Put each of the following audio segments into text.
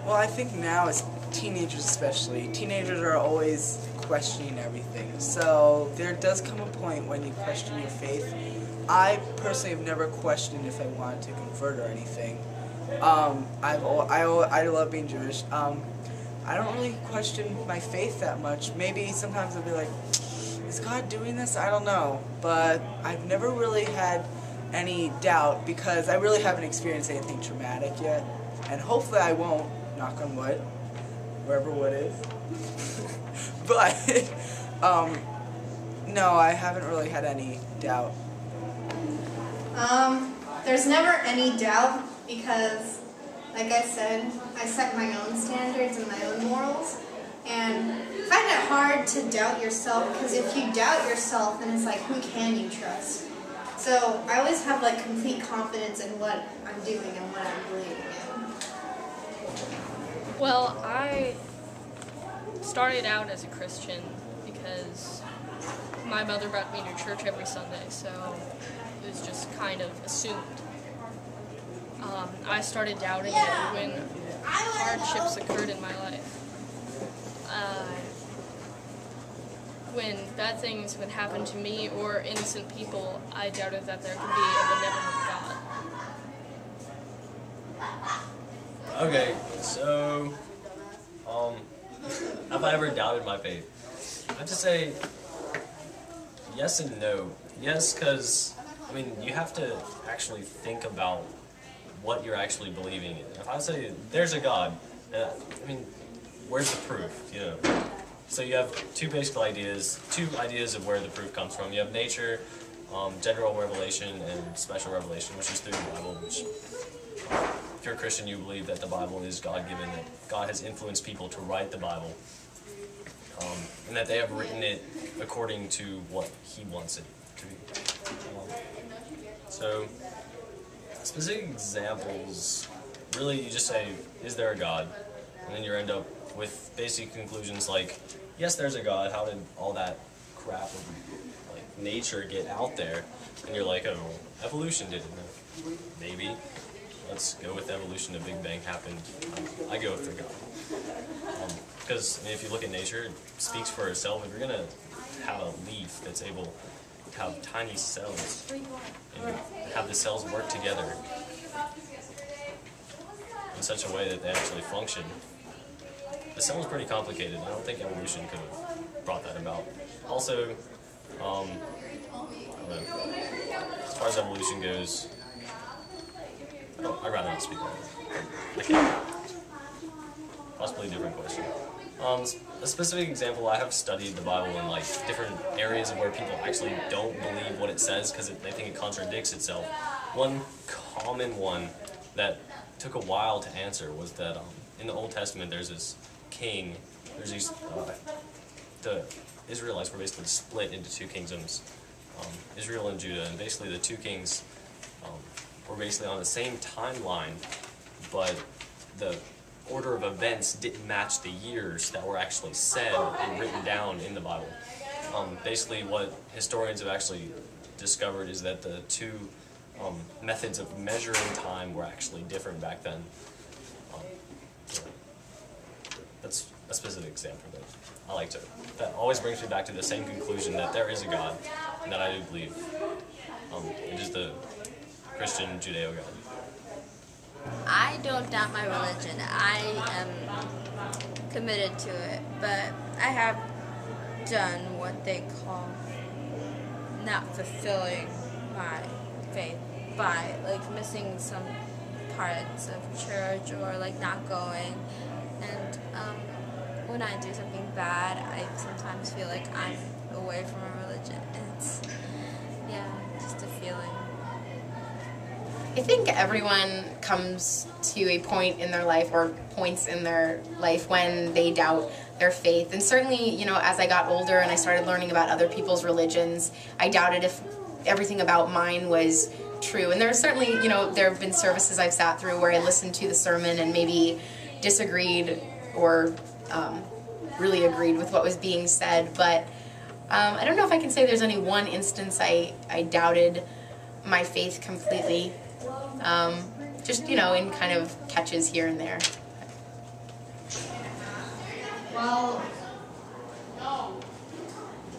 Well, I think now, as teenagers especially, teenagers are always questioning everything. So there does come a point when you question your faith. I personally have never questioned if I wanted to convert or anything. I love being Jewish. I don't really question my faith that much. Maybe sometimes I'll be like, is God doing this? I don't know. But I've never really had any doubt because I really haven't experienced anything traumatic yet. And hopefully I won't, knock on wood, wherever wood is. But, no, I haven't really had any doubt. There's never any doubt because, like I said, I set my own standards and my own morals, and I find it hard to doubt yourself because if you doubt yourself, then it's like, who can you trust? So I always have like complete confidence in what I'm doing and what I'm believing in. Well, I started out as a Christian because my mother brought me to church every Sunday, so it was just kind of assumed. I started doubting it when hardships occurred in my life. When bad things would happen to me or innocent people, I doubted that there could be a benevolent God. Okay, so, have I ever doubted my faith? I have to say yes and no. Yes, because, I mean, you have to actually think about what you're actually believing in. If I say there's a God, I mean, where's the proof, you know? So you have two ideas of where the proof comes from. You have nature, general revelation, and special revelation, which is through the Bible, which, if you're a Christian, you believe that the Bible is God-given, that God has influenced people to write the Bible, and that they have written it according to what He wants it to be. So, specific examples, really you just say, is there a God? And then you end up with basic conclusions like, yes, there's a God, how did all that crap of like nature get out there? And you're like, oh, well, evolution did it. No, maybe. Let's go with evolution, the Big Bang happened. I go with God. Because I mean, if you look at nature, it speaks for itself. If you're going to have a leaf that's able to have tiny cells and have the cells work together in such a way that they actually function, the cell is pretty complicated. I don't think evolution could have brought that about. Also, I don't know, as far as evolution goes, I'd rather not speak on it. Okay. Possibly a different question. A specific example, I have studied the Bible in like different areas of where people actually don't believe what it says because they think it contradicts itself. One common one that took a while to answer was that in the Old Testament there's this king, there's these, the Israelites were basically split into two kingdoms, Israel and Judah, and basically the two kings were basically on the same timeline, but the order of events didn't match the years that were actually said and written down in the Bible. Basically what historians have actually discovered is that the two methods of measuring time were actually different back then. That's a specific example that I like to, that always brings me back to the same conclusion that there is a God, and that I do believe. It is the Christian Judeo God. I don't doubt my religion. I am committed to it, but I have done what they call not fulfilling my faith by like missing some parts of church or like not going. And when I do something bad, I sometimes feel like I'm away from a religion. It's, yeah, just a feeling. I think everyone comes to a point in their life or points in their life when they doubt their faith. And certainly, you know, as I got older and I started learning about other people's religions, I doubted if everything about mine was true. And there's certainly, you know, there have been services I've sat through where I listened to the sermon and maybe disagreed or really agreed with what was being said. But I don't know if I can say there's any one instance I doubted my faith completely. Just, you know, in kind of catches here and there. Well,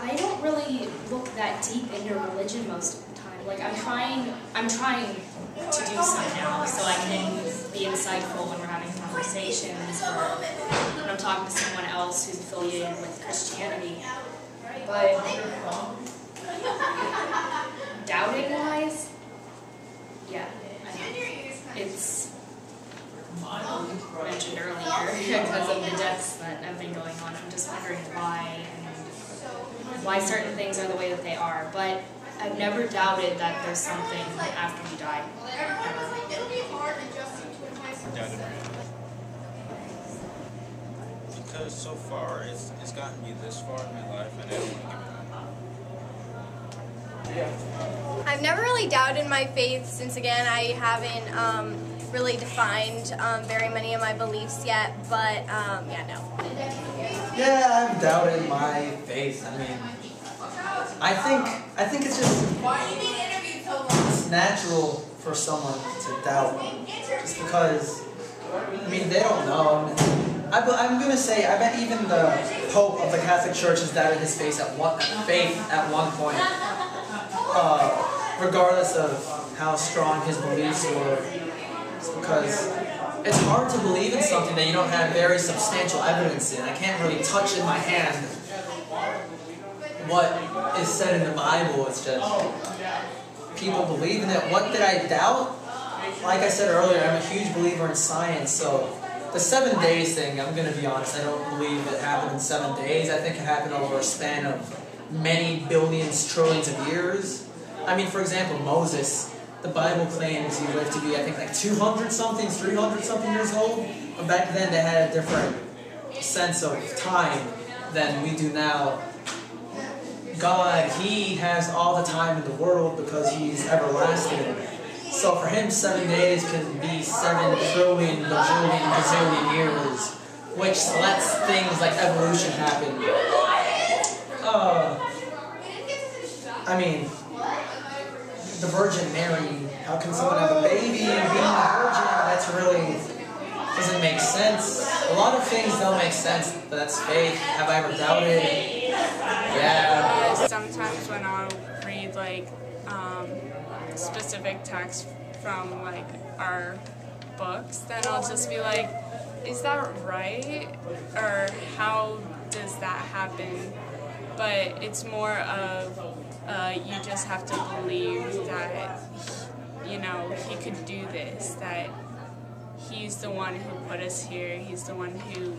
I don't really look that deep into religion most of the time. Like I'm trying to do some now so I can be insightful when we're having conversations or when I'm talking to someone else who's affiliated with Christianity. But doubting wise, yeah, it's mentioned earlier because of the deaths that have been going on. I'm just wondering why certain things are the way that they are. But I've never doubted that there's something after you die. Because so far it's gotten me this far in my life, and I don't want to give it up. I've never really doubted my faith since, again, I haven't really defined very many of my beliefs yet, but yeah, no. Yeah, I've doubted my faith. I mean, I think it's just it's natural for someone to doubt, just because, I mean, they don't know. I'm gonna say, I bet even the Pope of the Catholic Church has doubted his faith at one point, regardless of how strong his beliefs were. It's because it's hard to believe in something that you don't have very substantial evidence in. I can't really touch in my hand what is said in the Bible. It's just people believe in it. What did I doubt? Like I said earlier, I'm a huge believer in science, so the 7 days thing, I'm going to be honest, I don't believe it happened in 7 days. I think it happened over a span of many billions, trillions of years. I mean, for example, Moses, the Bible claims he lived to be, I think, like 200-something, 300-something years old. But back then they had a different sense of time than we do now. God, He has all the time in the world because He's everlasting. So for Him, 7 days can be 7 trillion, bajillion, gazillion years, which lets things like evolution happen. I mean, the Virgin Mary, how can someone have a baby and be a virgin? That's really doesn't make sense. A lot of things don't make sense, but that's faith. Have I ever doubted? Yeah. Sometimes when I'll read like specific text from like our books, then I'll just be like, is that right? Or how does that happen? But it's more of you just have to believe that, you know, He could do this, that He's the one who put us here, He's the one who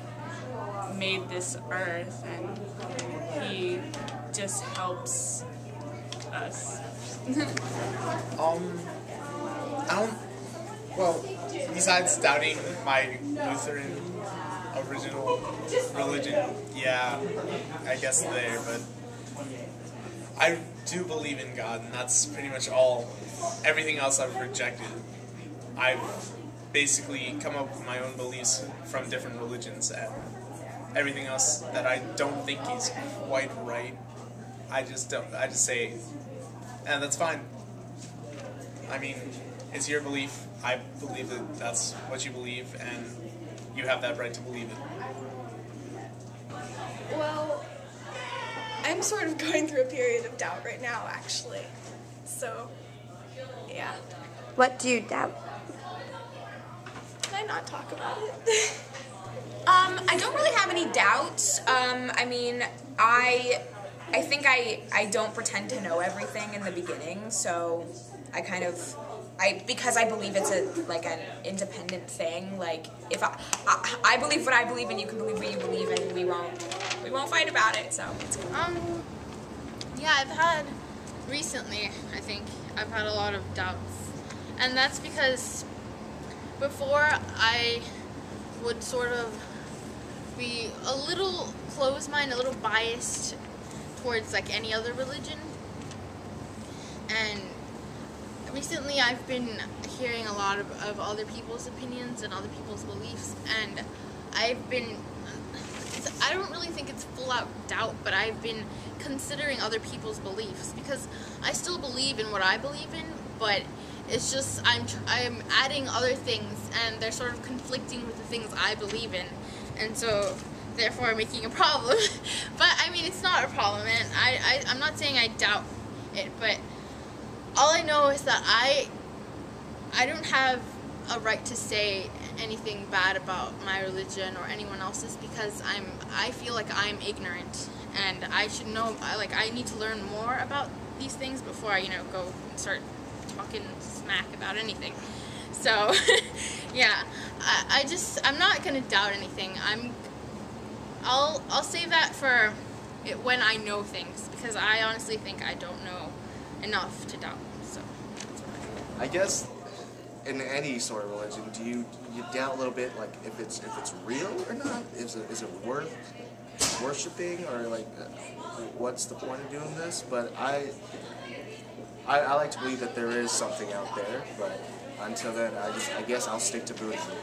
made this earth, and He just helps us. Well, besides doubting my Lutheran original religion, yeah, I guess there, but I do believe in God, and that's pretty much all. Everything else I've rejected. I've basically come up with my own beliefs from different religions, and everything else that I don't think is quite right, I just say, and that's fine. I mean, it's your belief. I believe that that's what you believe, and you have that right to believe it. Well, I'm sort of going through a period of doubt right now, actually. So, yeah. What do you doubt? Can I not talk about it? I don't really have any doubts. I mean, I think I don't pretend to know everything in the beginning, so I kind of, because I believe it's an independent thing. Like, if I believe what I believe, and you can believe what you believe, and we won't fight about it. So it's good. Yeah, I've had recently, I think I've had a lot of doubts, and that's because before I would sort of be a little closed-minded, a little biased towards like any other religion, and recently I've been hearing a lot of other people's opinions and other people's beliefs, and I don't really think it's full-out doubt, but I've been considering other people's beliefs, because I still believe in what I believe in, but it's just I'm adding other things, and they're sort of conflicting with the things I believe in, and so therefore making a problem. But I mean, it's not a problem, and I'm not saying I doubt it, but all I know is that I don't have a right to say anything bad about my religion or anyone else's, because I feel like I'm ignorant, and I should know, I need to learn more about these things before I, go and start talking smack about anything. So, yeah, I'm not gonna doubt anything. I'll save that for when I know things, because I honestly think I don't know enough to doubt. So, that's what I guess in any sort of religion, do you doubt a little bit, like if it's real or not? Is it worth worshiping, or like what's the point of doing this? But I like to believe that there is something out there, but until then, I guess I'll stick to Buddhism.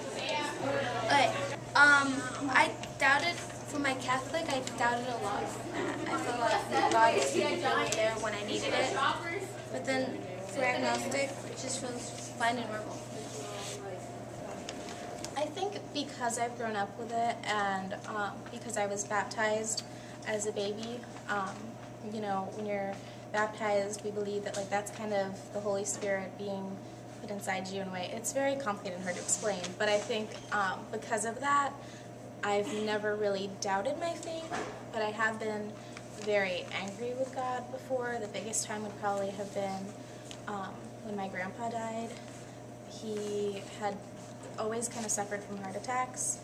But I doubted, for my Catholic, I doubted a lot from that. I felt like God was really there when I needed it. But then for agnostic, it just feels fine and normal. I think because I've grown up with it, and because I was baptized as a baby, when you're baptized, we believe that that's kind of the Holy Spirit being put inside you in a way. It's very complicated and hard to explain, but I think because of that, I've never really doubted my faith, but I have been very angry with God before. The biggest time would probably have been when my grandpa died. He had always kind of suffered from heart attacks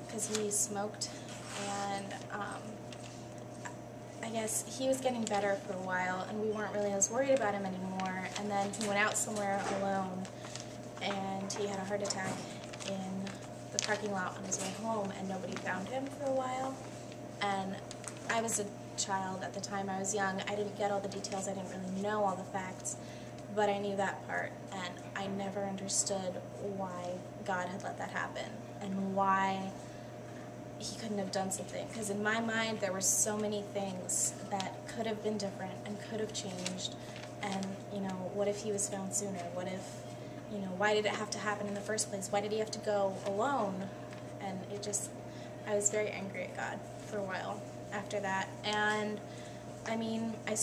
because he smoked, and I guess he was getting better for a while, and we weren't really as worried about him anymore. And then he went out somewhere alone, and he had a heart attack in the parking lot on his way home, and nobody found him for a while. And I was a child at the time. I was young. I didn't get all the details. I didn't really know all the facts, but I knew that part, and I never understood why God had let that happen and why he couldn't have done something. Because in my mind, there were so many things that could have been different and could have changed. And, what if he was found sooner? What if, why did it have to happen in the first place? Why did he have to go alone? And I was very angry at God for a while after that. And, I mean, I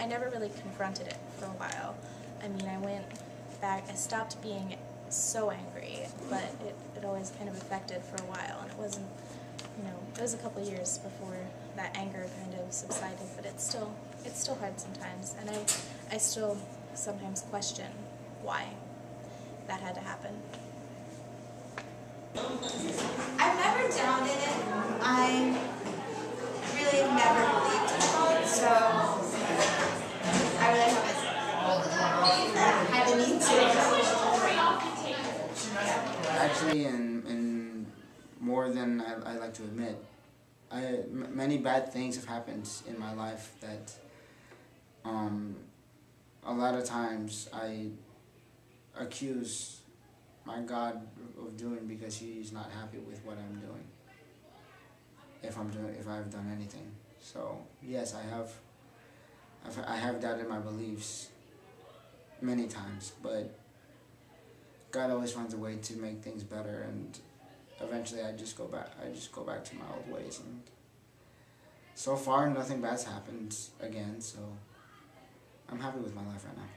never really confronted it for a while. I mean, I went back, I stopped being so angry, but it always kind of affected for a while, and it wasn't, it was a couple years before that anger kind of subsided, but it's still hard sometimes, and I still sometimes question why that had to happen. I've never doubted it. I really have never believed in God, so I really haven't had the need to. Actually, in more than I like to admit, many bad things have happened in my life that a lot of times I accuse my God of doing because he's not happy with what I'm doing. If I've done anything. So yes, I have doubted my beliefs many times, but God always finds a way to make things better, and eventually I just go back to my old ways, and so far nothing bad's happened again, so I'm happy with my life right now.